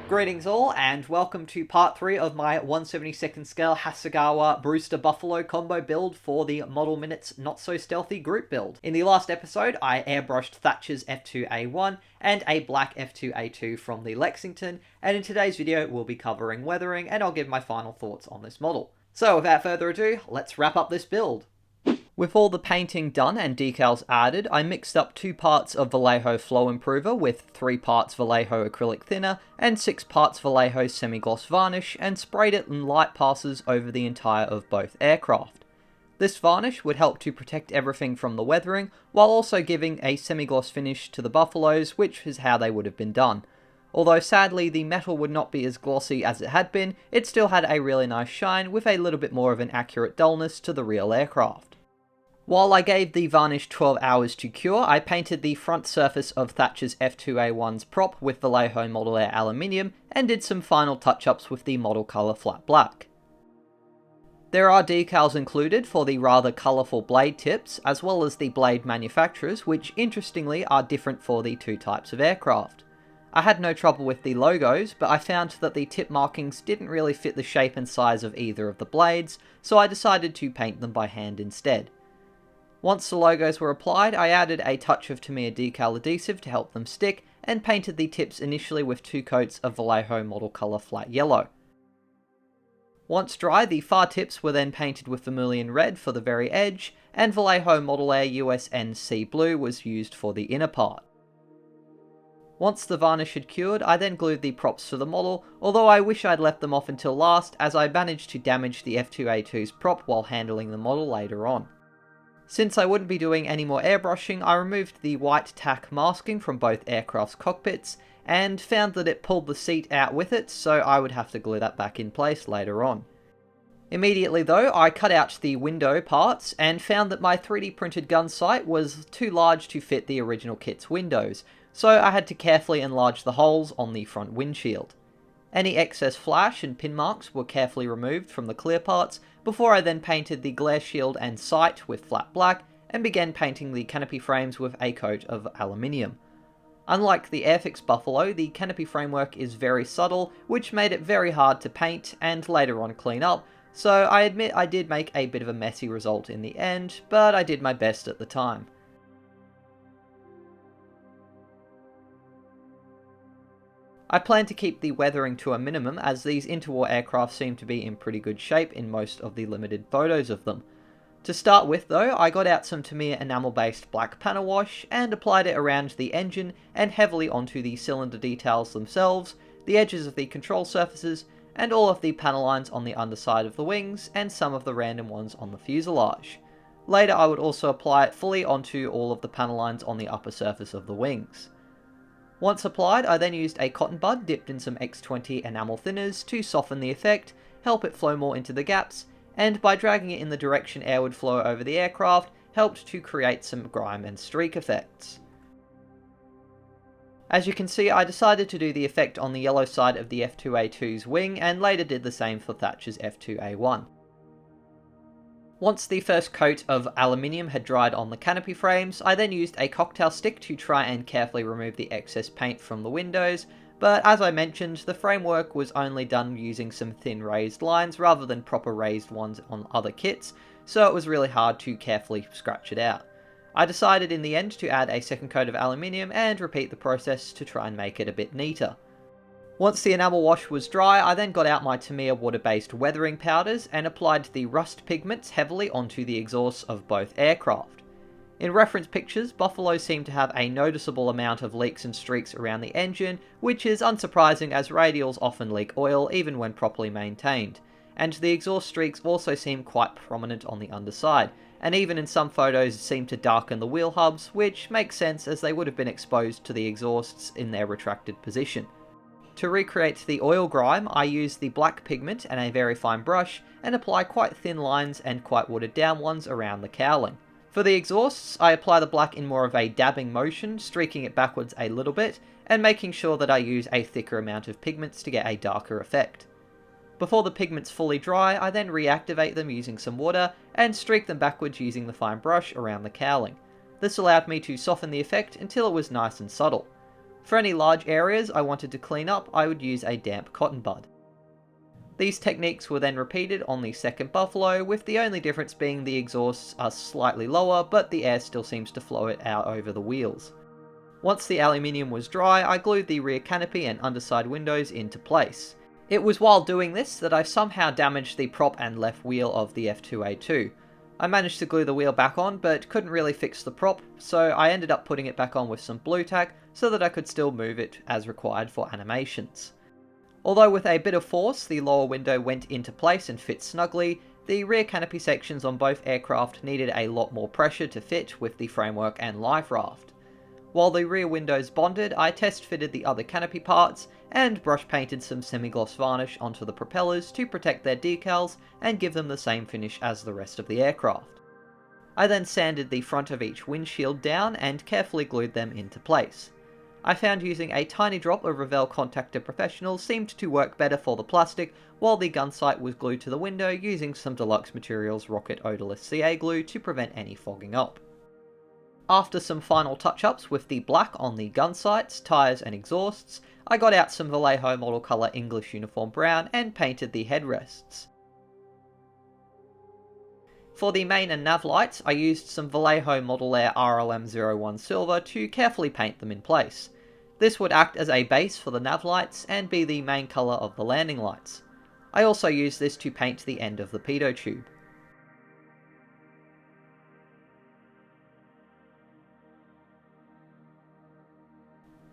Greetings all, and welcome to part 3 of my 1/72nd scale Hasegawa Brewster Buffalo combo build for the Model Minutes Not So Stealthy group build. In the last episode, I airbrushed Thatch's F2A1 and a black F2A2 from the Lexington, and in today's video we'll be covering weathering, and I'll give my final thoughts on this model. So without further ado, let's wrap up this build. With all the painting done and decals added, I mixed up 2 parts of Vallejo Flow Improver with 3 parts Vallejo Acrylic Thinner and 6 parts Vallejo Semi-Gloss Varnish and sprayed it in light passes over the entire of both aircraft. This varnish would help to protect everything from the weathering, while also giving a semi-gloss finish to the Buffaloes, which is how they would have been done. Although sadly the metal would not be as glossy as it had been, it still had a really nice shine with a little bit more of an accurate dullness to the real aircraft. While I gave the varnish 12 hours to cure, I painted the front surface of Thatch's F2A1's prop with Vallejo Model Air aluminium and did some final touch-ups with the model colour flat black. There are decals included for the rather colourful blade tips, as well as the blade manufacturers, which interestingly are different for the 2 types of aircraft. I had no trouble with the logos, but I found that the tip markings didn't really fit the shape and size of either of the blades, so I decided to paint them by hand instead. Once the logos were applied, I added a touch of Tamiya decal adhesive to help them stick, and painted the tips initially with 2 coats of Vallejo Model Colour Flat Yellow. Once dry, the far tips were then painted with Vermilion Red for the very edge, and Vallejo Model Air USNC Blue was used for the inner part. Once the varnish had cured, I then glued the props to the model, although I wish I'd left them off until last, as I managed to damage the F2A2's prop while handling the model later on. Since I wouldn't be doing any more airbrushing, I removed the white tack masking from both aircraft's cockpits, and found that it pulled the seat out with it, so I would have to glue that back in place later on. Immediately though, I cut out the window parts, and found that my 3D printed gun sight was too large to fit the original kit's windows, so I had to carefully enlarge the holes on the front windshield. Any excess flash and pin marks were carefully removed from the clear parts, before I then painted the glare shield and sight with flat black, and began painting the canopy frames with a coat of aluminium. Unlike the Airfix Buffalo, the canopy framework is very subtle, which made it very hard to paint and later on clean up, so I admit I did make a bit of a messy result in the end, but I did my best at the time. I plan to keep the weathering to a minimum, as these interwar aircraft seem to be in pretty good shape in most of the limited photos of them. To start with though, I got out some Tamiya enamel based black panel wash and applied it around the engine and heavily onto the cylinder details themselves, the edges of the control surfaces, and all of the panel lines on the underside of the wings, and some of the random ones on the fuselage. Later I would also apply it fully onto all of the panel lines on the upper surface of the wings. Once applied, I then used a cotton bud dipped in some X20 enamel thinners to soften the effect, help it flow more into the gaps, and by dragging it in the direction air would flow over the aircraft, helped to create some grime and streak effects. As you can see, I decided to do the effect on the yellow side of the F2A2's wing, and later did the same for Thatch's F2A1. Once the first coat of aluminium had dried on the canopy frames, I then used a cocktail stick to try and carefully remove the excess paint from the windows, but as I mentioned, the framework was only done using some thin raised lines rather than proper raised ones on other kits, so it was really hard to carefully scratch it out. I decided in the end to add a second coat of aluminium and repeat the process to try and make it a bit neater. Once the enamel wash was dry, I then got out my Tamiya water-based weathering powders and applied the rust pigments heavily onto the exhausts of both aircraft. In reference pictures, Buffalo seem to have a noticeable amount of leaks and streaks around the engine, which is unsurprising as radials often leak oil even when properly maintained, and the exhaust streaks also seem quite prominent on the underside, and even in some photos seem to darken the wheel hubs, which makes sense as they would have been exposed to the exhausts in their retracted position. To recreate the oil grime, I use the black pigment and a very fine brush, and apply quite thin lines and quite watered down ones around the cowling. For the exhausts, I apply the black in more of a dabbing motion, streaking it backwards a little bit, and making sure that I use a thicker amount of pigments to get a darker effect. Before the pigments fully dry, I then reactivate them using some water, and streak them backwards using the fine brush around the cowling. This allowed me to soften the effect until it was nice and subtle. For any large areas I wanted to clean up, I would use a damp cotton bud. These techniques were then repeated on the second Buffalo, with the only difference being the exhausts are slightly lower, but the air still seems to flow it out over the wheels. Once the aluminium was dry, I glued the rear canopy and underside windows into place. It was while doing this that I somehow damaged the prop and left wheel of the F2A2. I managed to glue the wheel back on, but couldn't really fix the prop, so I ended up putting it back on with some blue tack so that I could still move it as required for animations. Although with a bit of force, the lower window went into place and fit snugly, the rear canopy sections on both aircraft needed a lot more pressure to fit with the framework and life raft. While the rear windows bonded, I test fitted the other canopy parts and brush painted some semi-gloss varnish onto the propellers to protect their decals and give them the same finish as the rest of the aircraft. I then sanded the front of each windshield down and carefully glued them into place. I found using a tiny drop of Revell Contactor Professional seemed to work better for the plastic, while the gun sight was glued to the window using some Deluxe Materials Rocket Odorless CA glue to prevent any fogging up. After some final touch-ups with the black on the gun sights, tyres and exhausts, I got out some Vallejo model colour English Uniform Brown and painted the headrests. For the main and nav lights, I used some Vallejo Model Air RLM01 Silver to carefully paint them in place. This would act as a base for the nav lights and be the main colour of the landing lights. I also used this to paint the end of the pitot tube.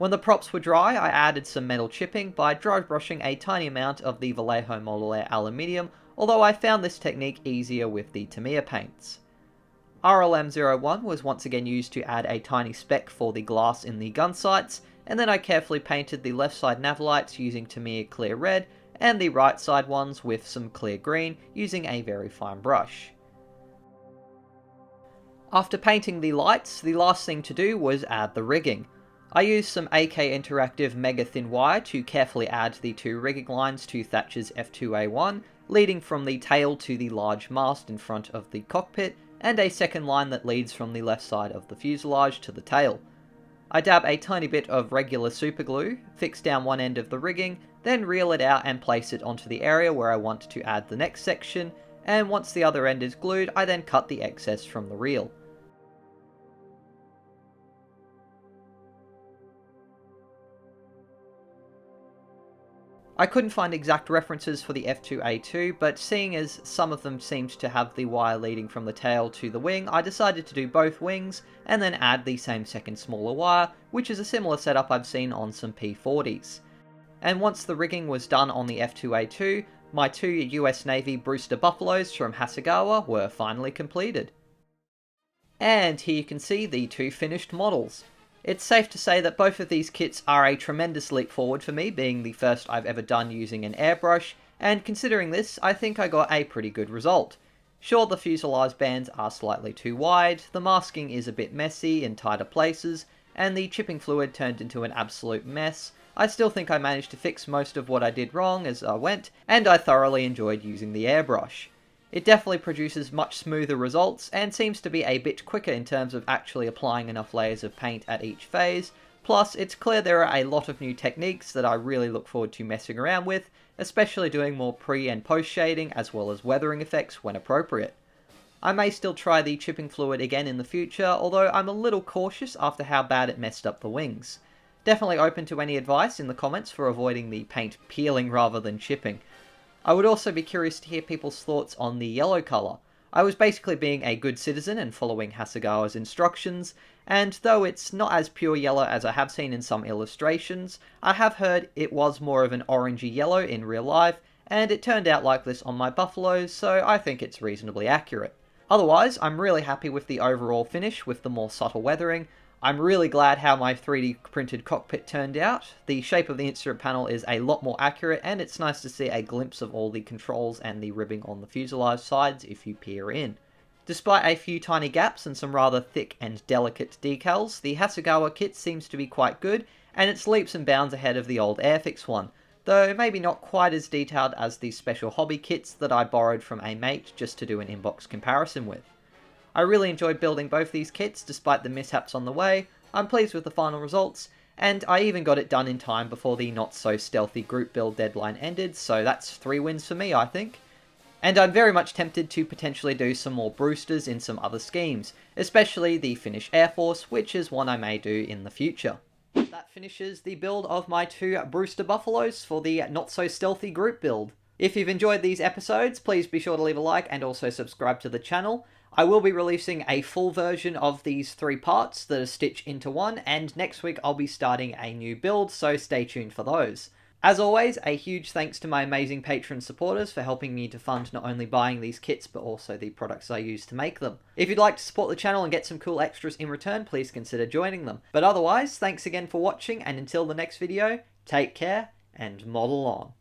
When the props were dry, I added some metal chipping by dry brushing a tiny amount of the Vallejo Model Air aluminium, although I found this technique easier with the Tamiya paints. RLM01 was once again used to add a tiny speck for the glass in the gun sights, and then I carefully painted the left side nav lights using Tamiya clear red, and the right side ones with some clear green using a very fine brush. After painting the lights, the last thing to do was add the rigging. I used some AK Interactive mega thin wire to carefully add the two rigging lines to Thatch's F2A1, leading from the tail to the large mast in front of the cockpit, and a second line that leads from the left side of the fuselage to the tail. I dab a tiny bit of regular super glue, fix down one end of the rigging, then reel it out and place it onto the area where I want to add the next section, and once the other end is glued, I then cut the excess from the reel. I couldn't find exact references for the F2A2, but seeing as some of them seemed to have the wire leading from the tail to the wing, I decided to do both wings, and then add the same second smaller wire, which is a similar setup I've seen on some P40s. And once the rigging was done on the F2A2, my two US Navy Brewster Buffaloes from Hasegawa were finally completed. And here you can see the two finished models. It's safe to say that both of these kits are a tremendous leap forward for me, being the first I've ever done using an airbrush, and considering this, I think I got a pretty good result. Sure, the fuselage bands are slightly too wide, the masking is a bit messy in tighter places, and the chipping fluid turned into an absolute mess. I still think I managed to fix most of what I did wrong as I went, and I thoroughly enjoyed using the airbrush. It definitely produces much smoother results, and seems to be a bit quicker in terms of actually applying enough layers of paint at each phase, plus it's clear there are a lot of new techniques that I really look forward to messing around with, especially doing more pre and post shading as well as weathering effects when appropriate. I may still try the chipping fluid again in the future, although I'm a little cautious after how bad it messed up the wings. Definitely open to any advice in the comments for avoiding the paint peeling rather than chipping. I would also be curious to hear people's thoughts on the yellow colour. I was basically being a good citizen and following Hasegawa's instructions, and though it's not as pure yellow as I have seen in some illustrations, I have heard it was more of an orangey yellow in real life, and it turned out like this on my Buffaloes, so I think it's reasonably accurate. Otherwise, I'm really happy with the overall finish with the more subtle weathering. I'm really glad how my 3D printed cockpit turned out. The shape of the instrument panel is a lot more accurate, and it's nice to see a glimpse of all the controls and the ribbing on the fuselage sides if you peer in. Despite a few tiny gaps and some rather thick and delicate decals, the Hasegawa kit seems to be quite good, and it's leaps and bounds ahead of the old Airfix one, though maybe not quite as detailed as the special hobby kits that I borrowed from a mate just to do an inbox comparison with. I really enjoyed building both these kits despite the mishaps on the way. I'm pleased with the final results, and I even got it done in time before the not-so-stealthy group build deadline ended, so that's 3 wins for me, I think. And I'm very much tempted to potentially do some more Brewsters in some other schemes, especially the Finnish Air Force, which is one I may do in the future. That finishes the build of my 2 Brewster Buffaloes for the not-so-stealthy group build. If you've enjoyed these episodes, please be sure to leave a like and also subscribe to the channel. I will be releasing a full version of these 3 parts that are stitched into one, and next week I'll be starting a new build, so stay tuned for those. As always, a huge thanks to my amazing Patreon supporters for helping me to fund not only buying these kits, but also the products I use to make them. If you'd like to support the channel and get some cool extras in return, please consider joining them. But otherwise, thanks again for watching, and until the next video, take care and model on.